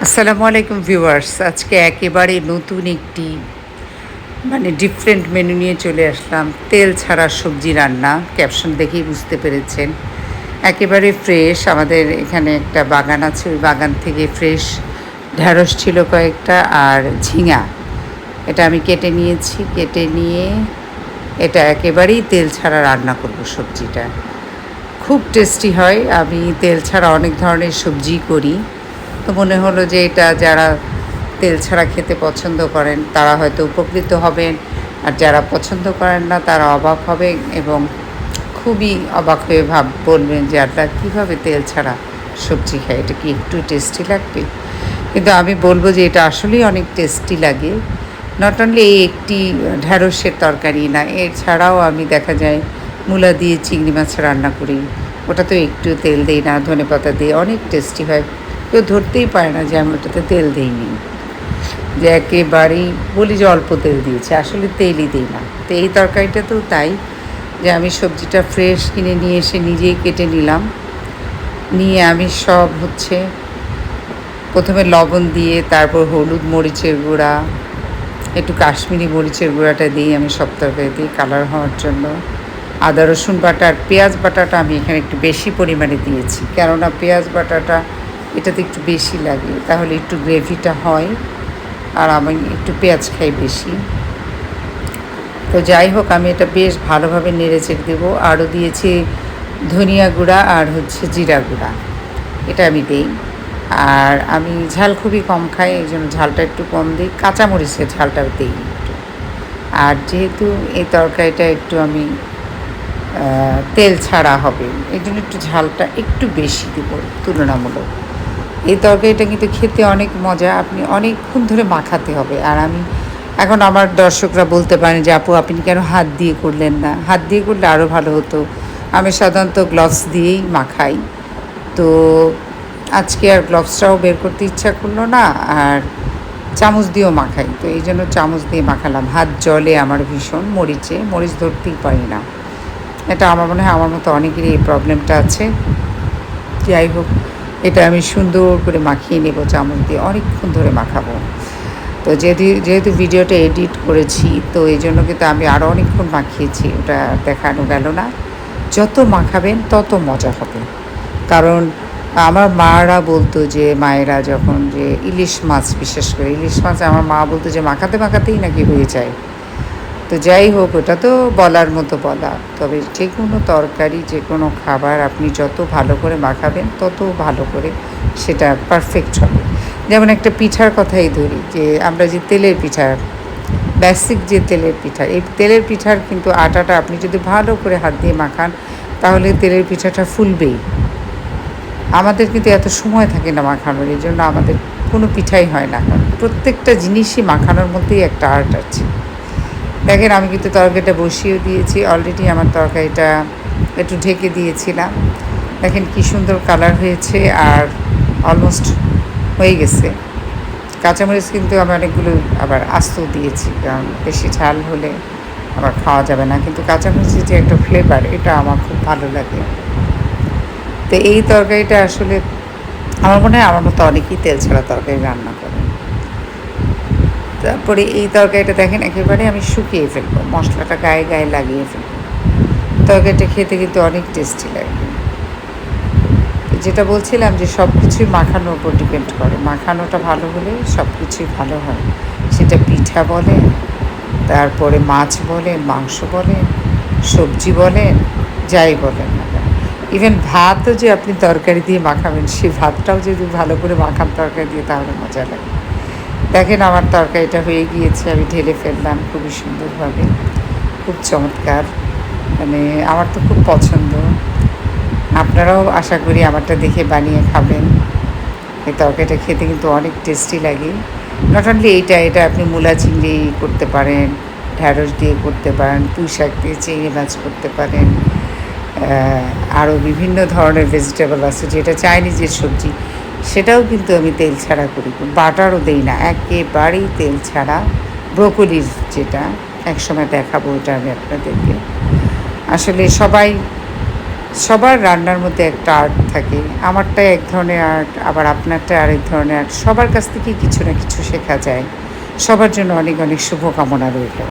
আসসালামু আলাইকুম ভিউয়ার্স। আজকে একেবারে নতুন একটি ডিফারেন্ট মেনু নিয়ে চলে আসলাম। তেল ছাড়া সবজি রান্না। ক্যাপশন দেখেই বুঝতে পেরেছেন। একেবারে ফ্রেশ আমাদের এখানে একটা বাগান আছে। ওই বাগান থেকে ফ্রেশ ঢ্যাঁড়স ছিল কয়েকটা আর ঝিঙা। এটা আমি কেটে নিয়েছি। কেটে নিয়ে এটা একেবারেই তেল ছাড়া রান্না করব সবজিটা। খুব টেস্টি হয়। আমি তেল ছাড়া অনেক ধরনের সবজি করি। তো মনে হলো যে এটা যারা তেল ছাড়া খেতে পছন্দ করেন তারা হয়তো উপকৃত হবেন, আর যারা পছন্দ করেন না তারা অবাক হবেন এবং খুবই অবাক হয়ে বলবেন যে আমরা কীভাবে তেল ছাড়া সবজি খাই, এটা কি একটু টেস্টি লাগবে? কিন্তু আমি বলবো যে এটা আসলেই অনেক টেস্টি লাগে। নট অনলি এই একটি ঢ্যাঁড়সের তরকারি না, এছাড়াও আমি দেখা যায় মূলা দিয়ে চিংড়ি মাছ রান্না করি। ওটা তো একটু তেল দিই না, ধনেপাতা দিয়ে অনেক টেস্টি হয়। কেউ ধরতেই পারে না যে আমি ওটাতে তেল দিইনি, যে একেবারেই বলি যে অল্প তেল দিয়েছি, আসলে তেলই দিই না। তো এই তরকারিটাতেও তাই, যে আমি সবজিটা ফ্রেশ কিনে নিয়ে এসে নিজেই কেটে নিলাম। নিয়ে আমি সব প্রথমে লবণ দিয়ে, তারপর হলুদ মরিচের গুঁড়া, একটু কাশ্মীরি মরিচের গুঁড়াটা দিই আমি সব তরকারিতে কালার হওয়ার জন্য। আদা রসুন বাটা আর পেঁয়াজ বাটাটা আমি এখানে একটু বেশি পরিমাণে দিয়েছি, কেননা পেঁয়াজ বাটাটা এটাতে একটু বেশি লাগে, তাহলে একটু গ্রেভিটা হয়। আর আমি একটু পেঁয়াজ খাই বেশি। তো যাই হোক, আমি এটা বেশ ভালোভাবে নেড়ে চেড়ে দেবো। আরও দিয়েছি ধনিয়া গুঁড়া আর জিরা গুঁড়া, এটা আমি দিই। আর আমি ঝাল খুবই কম খাই, এই জন্য ঝালটা একটু কম দিই। কাঁচামরিচের ঝালটা দিই একটু। আর যেহেতু এই তরকারিটা একটু আমি তেল ছাড়া হবে, এই জন্য একটু ঝালটা একটু বেশি দেবো তুলনামূলক। এই তরকারিটা কিন্তু খেতে অনেক মজা, আপনি অনেকক্ষণ ধরে মাখাতে হবে। আর আমি এখন আমার দর্শকরা বলতে পারেন যে আপু আপনি কেন হাত দিয়ে করলেন না? হাত দিয়ে করলে আরও ভালো হতো। আমি সাধারণত গ্লাভস দিয়েই মাখাই। তো আজকে আর গ্লাভসটাও বের করতে ইচ্ছা করলো না, আর চামচ দিয়েও মাখাই, তো এই জন্য চামচ দিয়ে মাখালাম। হাত জলে আমার ভীষণ, মরিচ ধরতেই পারি না। এটা আমার মনে হয় আমার মতো অনেকেরই এই প্রবলেমটা আছে। যাই হোক, এটা আমি সুন্দর করে মাখিয়ে নেব চামচ দিয়ে, অনেকক্ষণ ধরে মাখাবো। তো যেহেতু ভিডিওটা এডিট করেছি, তো এই জন্য কিন্তু আমি আরও অনেকক্ষণ মাখিয়েছি, ওটা দেখানো গেল না। যত মাখাবেন তত মজা হবে। কারণ আমার মারা বলতো, যে মায়েরা যখন যে ইলিশ মাছ, বিশেষ করে ইলিশ মাছ, আমার মা বলতো যে মাখাতে মাখাতেই নাকি হয়ে যায়। তো যাই হোক, ওটা তো বলার মতো বলা। তবে যে কোনো তরকারি, যে কোনো খাবার আপনি যত ভালো করে মাখাবেন তত ভালো করে সেটা পারফেক্ট হবে। যেমন একটা পিঠার কথাই ধরি, যে আমরা যে তেলের পিঠা, বেসিক যে তেলের পিঠা, এই তেলের পিঠার কিন্তু আটাটা আপনি যদি ভালো করে হাত দিয়ে মাখান, তাহলে তেলের পিঠাটা ফুলবেই। আমাদের কিন্তু এত সময় থাকে না মাখানোর, এই জন্য আমাদের কোনো পিঠাই হয় না। কারণ প্রত্যেকটা জিনিসই মাখানোর মধ্যেই একটা আর্ট আছে। দেখেন, আমি কিন্তু তরকারিটা বসিয়ে দিয়েছি অলরেডি। আমার তরকারিটা একটু ঢেকে দিয়েছিলাম। দেখেন কি সুন্দর কালার হয়েছে, আর অলমোস্ট হয়ে গেছে। কাঁচামরিচ কিন্তু আমি অনেকগুলো আবার আস্ত দিয়েছি, কারণ বেশি ঝাল হলে আবার খাওয়া যাবে না। কিন্তু কাঁচামরিচের যে একটা ফ্লেভার, এটা আমার খুব ভালো লাগে। তো এই তরকারিটা আসলে আমার মনে হয় আমার মতো অনেকেই তেল ছাড়া তরকারি রান্না করে। তারপরে এই তরকারিটা দেখেন একেবারে আমি শুকিয়ে ফেলবো, মশলাটা গায়ে গায়ে লাগিয়ে ফেলবো। তরকারিটা খেতে কিন্তু অনেক টেস্টি লাগবে। যেটা বলছিলাম, যে সব কিছুই মাখানোর উপর ডিপেন্ড করে। মাখানোটা ভালো হলে সব কিছুই ভালো হয়। সেটা পিঠা বলেন, তারপরে মাছ বলেন, মাংস বলেন, সবজি বলেন, যাই বলেন না কেন। ইভেন ভাতও যে আপনি তরকারি দিয়ে মাখাবেন, সেই ভাতটাও যদি ভালো করে মাখান তরকারি দিয়ে, তাহলে মজা লাগে। দেখেন, আমার তরকারিটা হয়ে গিয়েছে, আমি ঢেলে ফেললাম খুবই সুন্দরভাবে। খুব চমৎকার, আমার তো খুব পছন্দ। আপনারাও আশা করি আমারটা দেখে বানিয়ে খাবেন। এই তরকারিটা খেতে কিন্তু অনেক টেস্টি লাগে। নট অনলি এটা আপনি মূলা চিংড়ি করতে পারেন, ঢ্যাঁড়স দিয়ে করতে পারেন, পুঁই শাক দিয়ে চিংড়ি মাছ করতে পারেন। আরও বিভিন্ন ধরনের ভেজিটেবল আছে, যেটা চাইনিজের সবজি, সেটাও কিন্তু আমি তেল ছাড়া করি, বাটারও দেই না, একেবারেই তেল ছাড়া। ব্রোকলির যেটা একসময় দেখাবো, ওটা আমি আপনাদেরকে। আসলে সবাই সবার রান্নার মধ্যে একটা আর্ট থাকে, আমারটা এক ধরনের আর্ট, আবার আপনারটা আরেক ধরনের আর্ট। সবার কাছ থেকে কিছু না কিছু শেখা যায়। সবার জন্য অনেক অনেক শুভকামনা রইল।